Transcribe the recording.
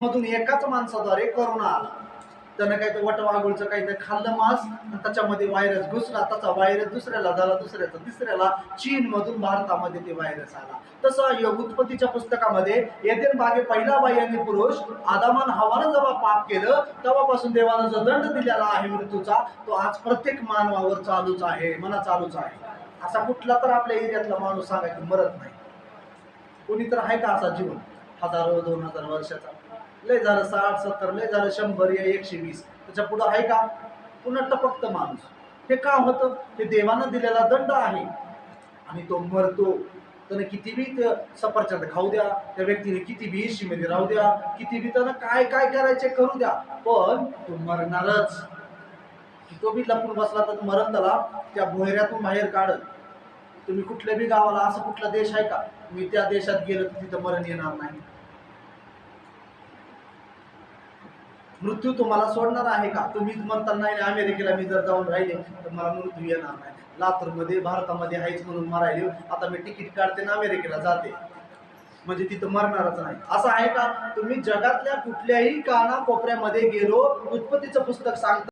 मधून एकाच माणसाद्वारे करोना आला. त्यानं काही ते वटवाघूळचं काहीतरी खाल्लं मांस आणि त्याच्यामध्ये व्हायरस घुसला. त्याचा व्हायरस दुसऱ्याला झाला, दुसऱ्याचा तिसऱ्याला. चीन मधून भारतामध्ये ते व्हायरस आला. तसं उत्पत्तीच्या पुस्तकामध्ये एदेन बागे पहिला बाई आणि पुरुष आदामान हवानं जेव्हा पाप केलं तेव्हापासून देवानं जो दंड दिलेला आहे मृत्यूचा, तो आज प्रत्येक मानवावर चालूच आहे. मना चालूच आहे. असा कुठला तर आपल्या एरियातला माणूस सांगा की मरत नाही. कोणी तर आहे का असा जीवन हजारो 2000 वर्षाचा? लय झालं 60-70, लय झालं 100 या 120, त्याच्या पुढं आहे का? पुन्हा टपकत माणूस. हे का होतं? हे देवानं दिलेला दंड आहे. आणि तो मरतो. त्यानं किती बी सफरचंद खाऊ द्या, त्या व्यक्तीने किती बी एसी मध्ये राहू द्या, किती बी त्यानं काय काय करायचे करू द्या, पण तो मरणारच. तो बी लपून बसला तर मरण त्याला त्या भोयऱ्यातून बाहेर काढत. तुम्ही कुठल्या बी गावाला असं कुठला देश आहे का मी त्या देशात गेलं तर तिथं मरण येणार नाही? मृत्यू तुम्हाला सोडणार आहे का? तुम्ही म्हणता नाही अमेरिकेला मी जर जाऊन राहिले तर मला मृत्यू येणार नाही. लातूरमध्ये भारतामध्ये आहेच म्हणून मरायले, आता मी तिकीट काढते ना अमेरिकेला जाते, म्हणजे तिथं मरणारच नाही असं आहे का? तुम्ही जगातल्या कुठल्याही कानाकोपऱ्यामध्ये गेलो, उत्पत्तीचं पुस्तक सांगतं